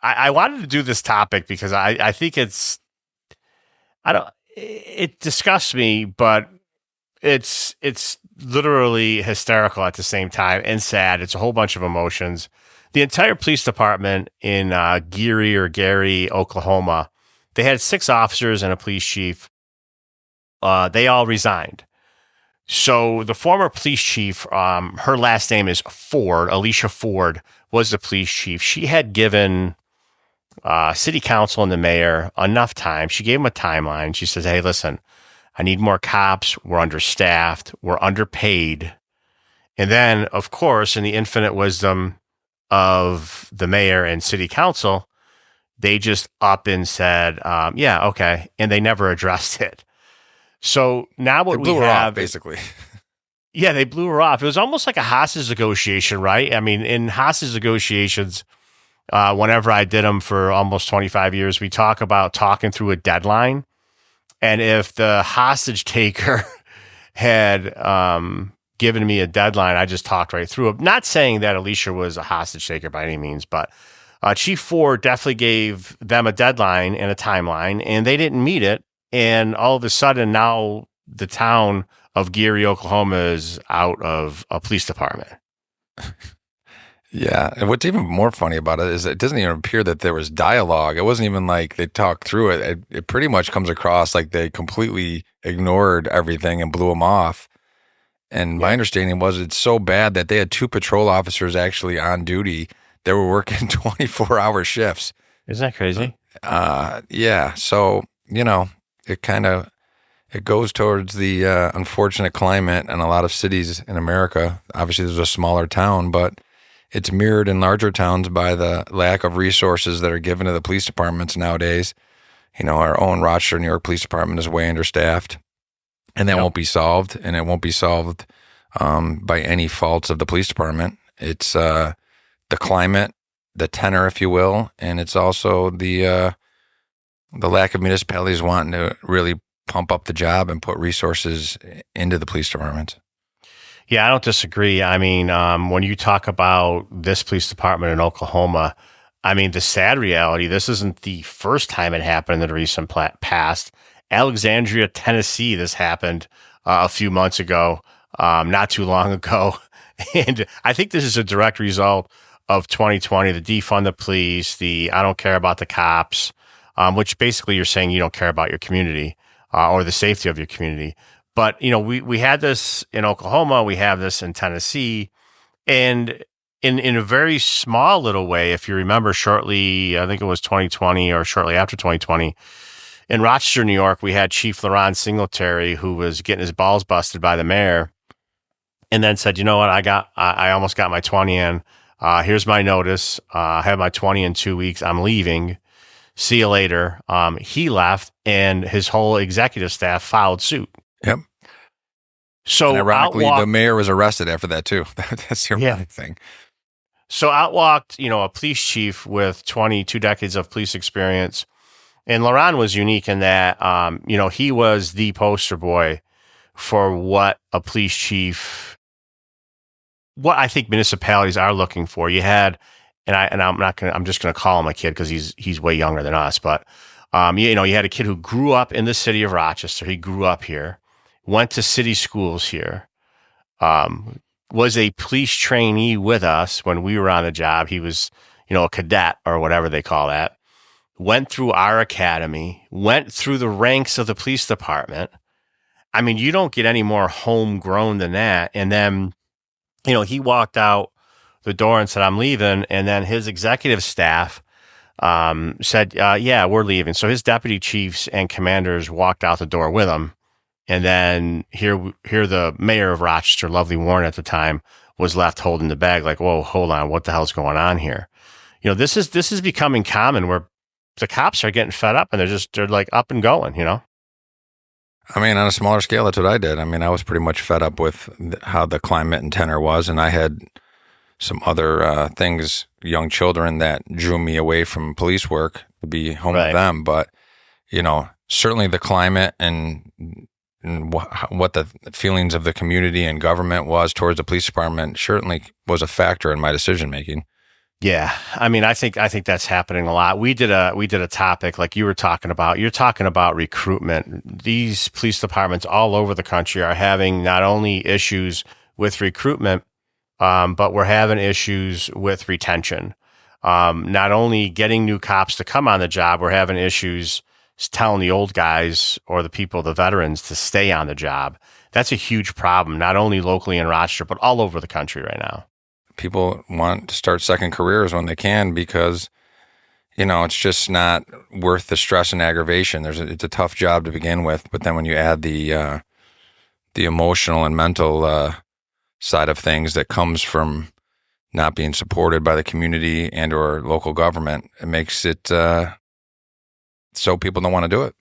I wanted to do this topic because I think it disgusts me, but it's literally hysterical at the same time and sad. It's a whole bunch of emotions. The entire police department in Geary, Oklahoma, they had 6 officers and a police chief. They all resigned. So the former police chief, her last name is Ford, Alicia Ford, was the police chief. She had given city council and the mayor enough time. She gave them a timeline. She says, hey, listen, I need more cops. We're understaffed. We're underpaid. And then, of course, in the infinite wisdom of the mayor and city council, they just up and said, yeah, okay. And they never addressed it. So now what they blew we her have, off, basically. Yeah, they blew her off. It was almost like a hostage negotiation, right? I mean, in hostage negotiations, whenever I did them for almost 25 years, we talk about talking through a deadline. And if the hostage taker had given me a deadline, I just talked right through it. Not saying that Alicia was a hostage taker by any means, but Chief Ford definitely gave them a deadline and a timeline, and they didn't meet it. And all of a sudden, now the town of Geary, Oklahoma is out of a police department. Yeah. And what's even more funny about it is it doesn't even appear that there was dialogue. It wasn't even like they talked through it. It pretty much comes across like they completely ignored everything and blew them off. And my understanding was it's so bad that they had 2 patrol officers actually on duty. They were working 24-hour shifts. Isn't that crazy? Yeah. So, it goes towards the unfortunate climate in a lot of cities in America. Obviously, there's a smaller town, but it's mirrored in larger towns by the lack of resources that are given to the police departments nowadays. Our own Rochester, New York Police Department is way understaffed, and that won't be solved, and it won't be solved by any faults of the police department. It's the climate, the tenor, if you will, and it's also the lack of municipalities wanting to really pump up the job and put resources into the police departments. Yeah, I don't disagree. I mean, when you talk about this police department in Oklahoma, I mean, the sad reality, this isn't the first time it happened in the recent past. Alexandria, Tennessee, this happened a few months ago, not too long ago. And I think this is a direct result of 2020, the defund the police, the I don't care about the cops, which basically you're saying you don't care about your community or the safety of your community. But, we had this in Oklahoma, we have this in Tennessee, and in a very small little way, if you remember shortly, I think it was 2020 or shortly after 2020, in Rochester, New York, we had Chief Laron Singletary, who was getting his balls busted by the mayor, and then said, you know what, I almost got my 20 in. Here's my notice. I have my 20 in 2 weeks. I'm leaving. See you later. He left, and his whole executive staff filed suit. Yep. So and ironically, the mayor was arrested after that too. That's the ironic thing. So out walked, a police chief with 22 decades of police experience. And Laron was unique in that, he was the poster boy for what a police chief, what I think municipalities are looking for. You had, I'm just going to call him a kid because he's way younger than us. But, you had a kid who grew up in the city of Rochester. He grew up here, went to city schools here, was a police trainee with us when we were on the job. He was, a cadet or whatever they call that. Went through our academy, went through the ranks of the police department. I mean, you don't get any more homegrown than that. And then, he walked out the door and said, I'm leaving. And then his executive staff said, yeah, we're leaving. So his deputy chiefs and commanders walked out the door with him. And then here the mayor of Rochester, Lovely Warren at the time, was left holding the bag like, whoa, hold on, what the hell's going on here? This is becoming common where the cops are getting fed up and they're like up and going, I mean, on a smaller scale, that's what I did. I mean, I was pretty much fed up with how the climate and tenor was, and I had some other things, young children, that drew me away from police work to be home with them. But, certainly the climate and what the feelings of the community and government was towards the police department certainly was a factor in my decision making. Yeah, I mean, I think that's happening a lot. We did a topic like you were talking about. You're talking about recruitment. These police departments all over the country are having not only issues with recruitment, but we're having issues with retention. Not only getting new cops to come on the job, we're having issues telling the old guys or the people, the veterans, to stay on the job. That's a huge problem, not only locally in Rochester, but all over the country right now. People want to start second careers when they can because, it's just not worth the stress and aggravation. It's a tough job to begin with, but then when you add the emotional and mental side of things that comes from not being supported by the community and or local government, it makes it so people don't want to do it.